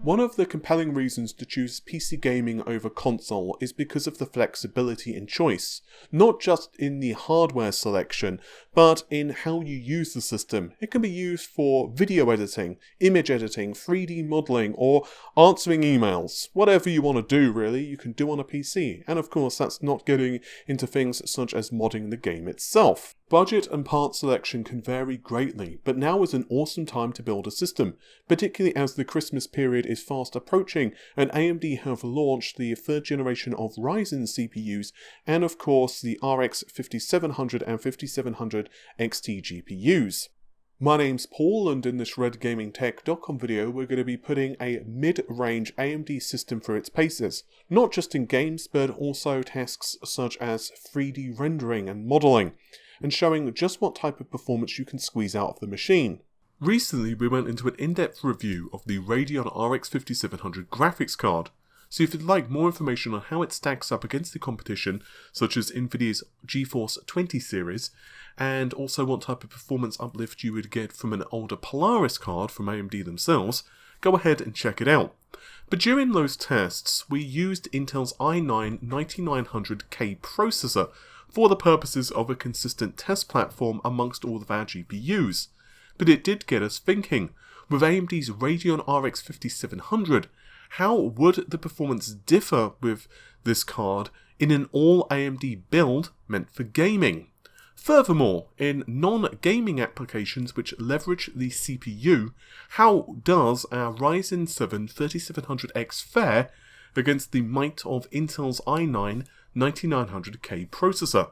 One of the compelling reasons to choose PC gaming over console is because of the flexibility in choice, not just in the hardware selection, but in how you use the system. It can be used for video editing, image editing, 3D modelling, or answering emails. Whatever you want to do really, you can do on a PC, and of course that's not getting into things such as modding the game itself. Budget and part selection can vary greatly, but now is an awesome time to build a system, particularly as the Christmas period is fast approaching and AMD have launched the third generation of Ryzen CPUs and of course the RX 5700 and 5700 XT GPUs. My name's Paul, and in this redgamingtech.com video we're going to be putting a mid-range AMD system through its paces, not just in games but also tasks such as 3D rendering and modelling, and showing just what type of performance you can squeeze out of the machine. Recently we went into an in-depth review of the Radeon RX 5700 graphics card, so if you'd like more information on how it stacks up against the competition such as Nvidia's GeForce 20 series, and also what type of performance uplift you would get from an older Polaris card from AMD themselves, go ahead and check it out. But during those tests we used Intel's i9-9900K processor for the purposes of a consistent test platform amongst all of our GPUs. But it did get us thinking, with AMD's Radeon RX 5700, how would the performance differ with this card in an all AMD build meant for gaming? Furthermore, in non-gaming applications which leverage the CPU, how does our Ryzen 7 3700X fare against the might of Intel's i9-9900K processor?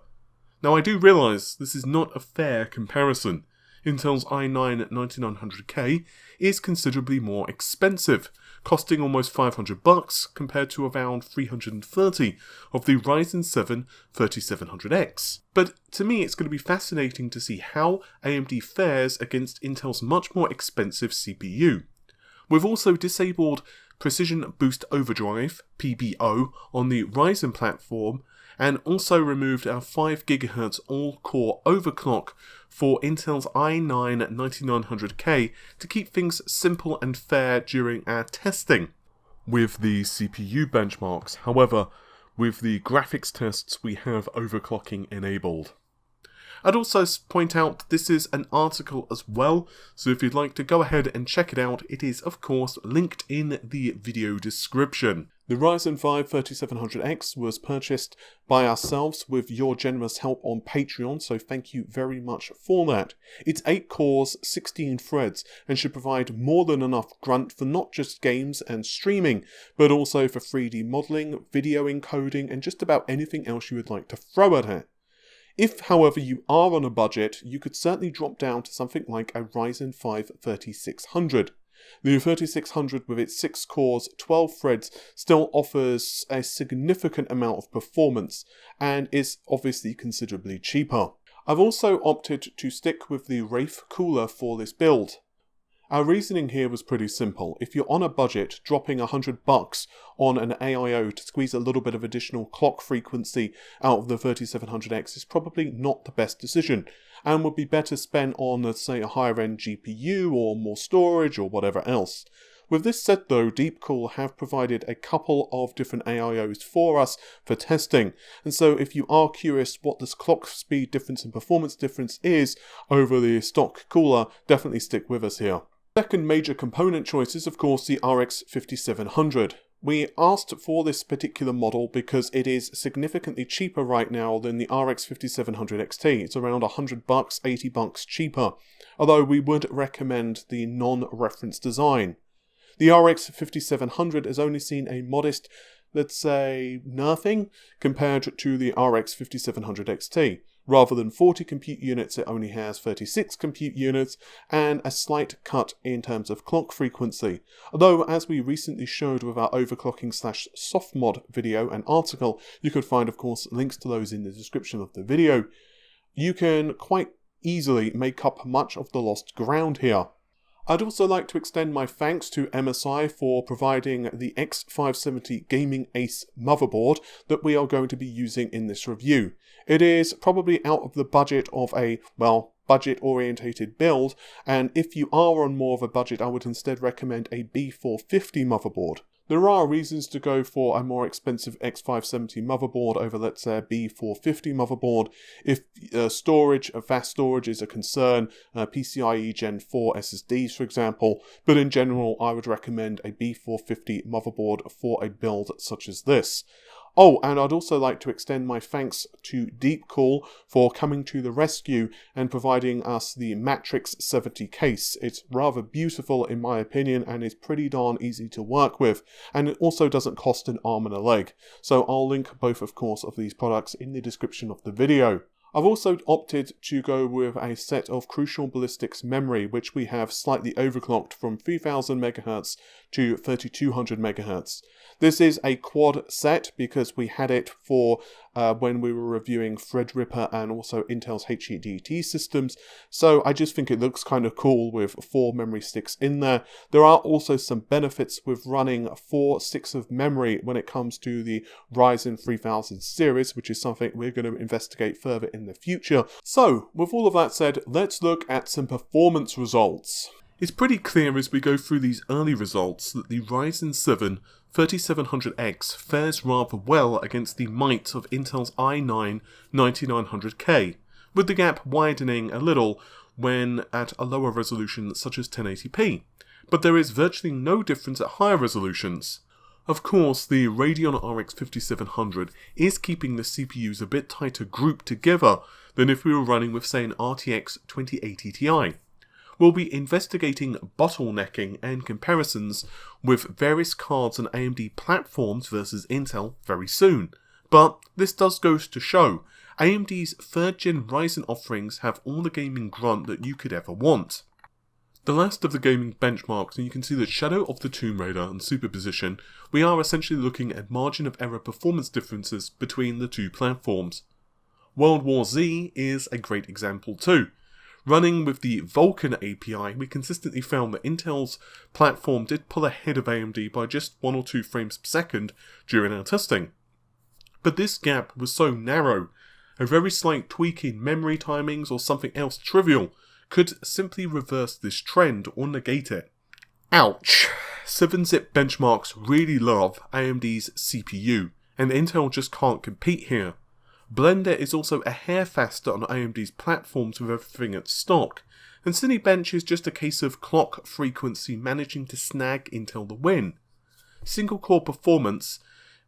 Now I do realise this is not a fair comparison. Intel's i9-9900K is considerably more expensive, costing almost $500 compared to around $330 of the Ryzen 7 3700X. But to me it's going to be fascinating to see how AMD fares against Intel's much more expensive CPU. We've also disabled Precision Boost Overdrive, PBO, on the Ryzen platform, and also removed our 5GHz all-core overclock for Intel's i9-9900K to keep things simple and fair during our testing with the CPU benchmarks. However, with the graphics tests we have overclocking enabled. I'd also point out this is an article as well, so if you'd like to go ahead and check it out, it is of course linked in the video description. The Ryzen 5 3700X was purchased by ourselves with your generous help on Patreon, so thank you very much for that. It's 8 cores, 16 threads, and should provide more than enough grunt for not just games and streaming, but also for 3D modelling, video encoding, and just about anything else you would like to throw at it. If, however, you are on a budget, you could certainly drop down to something like a Ryzen 5 3600. The 3600 with its 6 cores, 12 threads still offers a significant amount of performance and is obviously considerably cheaper. I've also opted to stick with the Wraith cooler for this build. Our reasoning here was pretty simple. If you're on a budget, dropping $100 on an AIO to squeeze a little bit of additional clock frequency out of the 3700X is probably not the best decision, and would be better spent on, let's say, a higher end GPU or more storage or whatever else. With this said though, DeepCool have provided a couple of different AIOs for us for testing, and so if you are curious what this clock speed difference and performance difference is over the stock cooler, definitely stick with us here. Second major component choice is of course the RX 5700. We asked for this particular model because it is significantly cheaper right now than the RX 5700 XT. It's around $100, $80 cheaper, although we would recommend the non-reference design. The RX 5700 has only seen a modest, let's say, nothing compared to the RX 5700 XT. Rather than 40 compute units, it only has 36 compute units, and a slight cut in terms of clock frequency. Although, as we recently showed with our overclocking/softmod video and article, you could find, of course, links to those in the description of the video, you can quite easily make up much of the lost ground here. I'd also like to extend my thanks to MSI for providing the X570 Gaming Ace motherboard that we are going to be using in this review. It is probably out of the budget of a, well, budget-orientated build, and if you are on more of a budget, I would instead recommend a B450 motherboard. There are reasons to go for a more expensive X570 motherboard over, let's say, a B450 motherboard. If fast storage is a concern, PCIe Gen 4 SSDs, for example. But in general, I would recommend a B450 motherboard for a build such as this. Oh, and I'd also like to extend my thanks to DeepCool for coming to the rescue and providing us the Matrexx 70 case. It's rather beautiful in my opinion and is pretty darn easy to work with, and it also doesn't cost an arm and a leg. So I'll link both, of course, of these products in the description of the video. I've also opted to go with a set of Crucial Ballistix memory, which we have slightly overclocked from 3000 MHz to 3200 MHz. This is a quad set because we had it for when we were reviewing Threadripper and also Intel's HEDT systems, so I just think it looks kind of cool with 4 memory sticks in there. There are also some benefits with running 4 sticks of memory when it comes to the Ryzen 3000 series, which is something we're going to investigate further in the future. So, with all of that said, let's look at some performance results. It's pretty clear as we go through these early results that the Ryzen 7 3700X fares rather well against the might of Intel's i9 9900K, with the gap widening a little when at a lower resolution such as 1080p, but there is virtually no difference at higher resolutions. Of course, the Radeon RX 5700 is keeping the CPUs a bit tighter grouped together than if we were running with, say, an RTX 2080 Ti. We'll be investigating bottlenecking and comparisons with various cards and AMD platforms versus Intel very soon. But this does go to show, AMD's 3rd gen Ryzen offerings have all the gaming grunt that you could ever want. The last of the gaming benchmarks, and you can see that Shadow of the Tomb Raider and Superposition, we are essentially looking at margin of error performance differences between the two platforms. World War Z is a great example too. Running with the Vulkan API, we consistently found that Intel's platform did pull ahead of AMD by just 1 or 2 frames per second during our testing. But this gap was so narrow, a very slight tweak in memory timings or something else trivial could simply reverse this trend or negate it. Ouch! 7-zip benchmarks really love AMD's CPU, and Intel just can't compete here. Blender is also a hair faster on AMD's platforms with everything at stock, and Cinebench is just a case of clock frequency managing to snag Intel the win. Single core performance,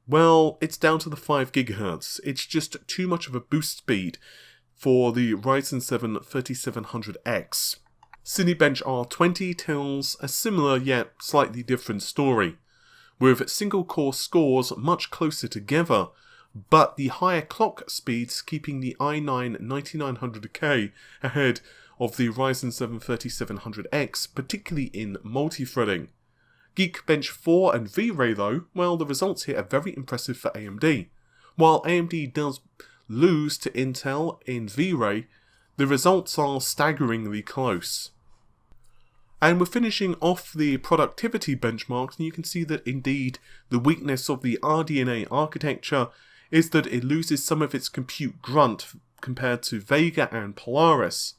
well, it's down to the 5 GHz, it's just too much of a boost speed for the Ryzen 7 3700X. Cinebench R20 tells a similar yet slightly different story, with single core scores much closer together, but the higher clock speeds keeping the i9 9900K ahead of the Ryzen 7 3700X, particularly in multi-threading. Geekbench 4 and V-Ray though, well, the results here are very impressive for AMD. While AMD does lose to Intel in V-Ray, the results are staggeringly close. And we're finishing off the productivity benchmarks, and you can see that indeed the weakness of the rdna architecture is that it loses some of its compute grunt compared to Vega and Polaris.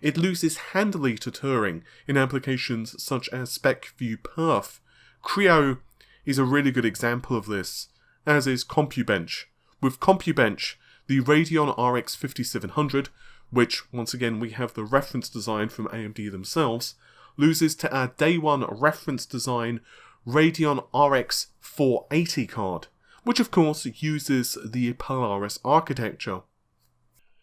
It loses handily to Turing in applications such as SpecView Perf. Creo is a really good example of this, as is CompuBench. With CompuBench, the Radeon RX 5700, which once again we have the reference design from AMD themselves, loses to our day one reference design Radeon RX 480 card, which of course uses the Polaris architecture.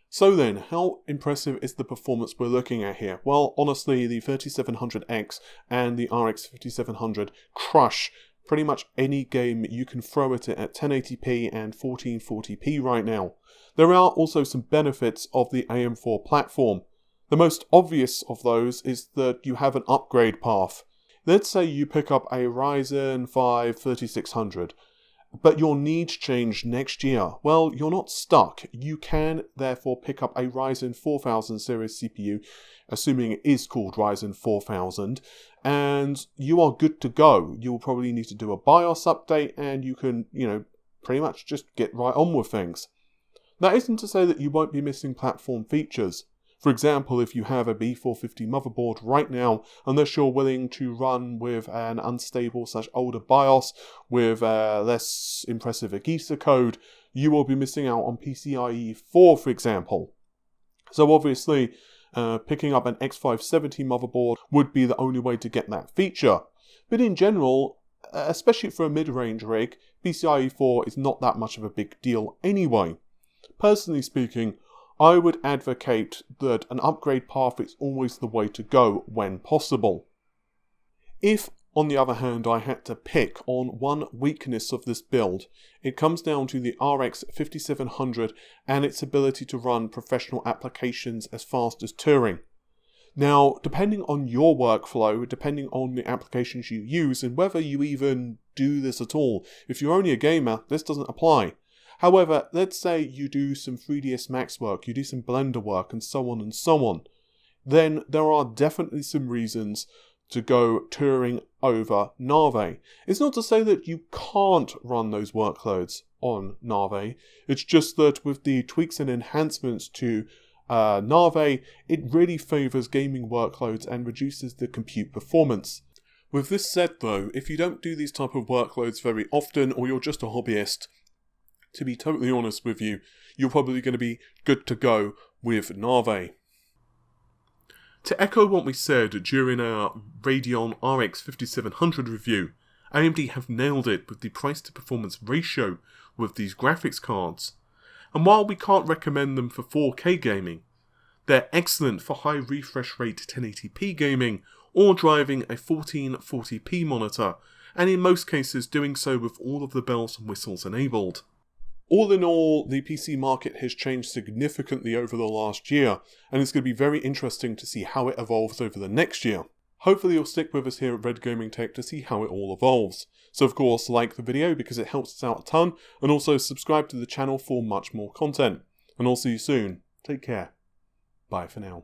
So then, how impressive is the performance we're looking at here? Well, honestly, the 3700X and the RX 5700 crush pretty much any game you can throw at it at 1080p and 1440p right now. There are also some benefits of the AM4 platform. The most obvious of those is that you have an upgrade path. Let's say you pick up a Ryzen 5 3600, but your needs change next year. Well, you're not stuck. You can therefore pick up a Ryzen 4000 series CPU, assuming it is called Ryzen 4000, and you are good to go. You'll probably need to do a BIOS update, and you can, pretty much just get right on with things. That isn't to say that you won't be missing platform features. For example, if you have a B450 motherboard right now, unless you're willing to run with an unstable/older BIOS with less impressive AGISA code, you will be missing out on PCIe 4, for example. So obviously, picking up an X570 motherboard would be the only way to get that feature. But in general, especially for a mid-range rig, PCIe 4 is not that much of a big deal anyway. Personally speaking, I would advocate that an upgrade path is always the way to go when possible. If, on the other hand, I had to pick on one weakness of this build, it comes down to the RX 5700 and its ability to run professional applications as fast as Turing. Now, depending on your workflow, depending on the applications you use, and whether you even do this at all, if you're only a gamer, this doesn't apply. However, let's say you do some 3ds Max work, you do some Blender work, and so on, then there are definitely some reasons to go Turing over Navi. It's not to say that you can't run those workloads on Navi, it's just that with the tweaks and enhancements to Navi, it really favours gaming workloads and reduces the compute performance. With this said though, if you don't do these type of workloads very often, or you're just a hobbyist, to be totally honest with you, you're probably going to be good to go with Navi. To echo what we said during our Radeon RX 5700 review, AMD have nailed it with the price to performance ratio with these graphics cards. And while we can't recommend them for 4K gaming, they're excellent for high refresh rate 1080p gaming or driving a 1440p monitor, and in most cases doing so with all of the bells and whistles enabled. All in all, the PC market has changed significantly over the last year, and it's going to be very interesting to see how it evolves over the next year. Hopefully you'll stick with us here at Red Gaming Tech to see how it all evolves. So of course, like the video because it helps us out a ton, and also subscribe to the channel for much more content. And I'll see you soon. Take care. Bye for now.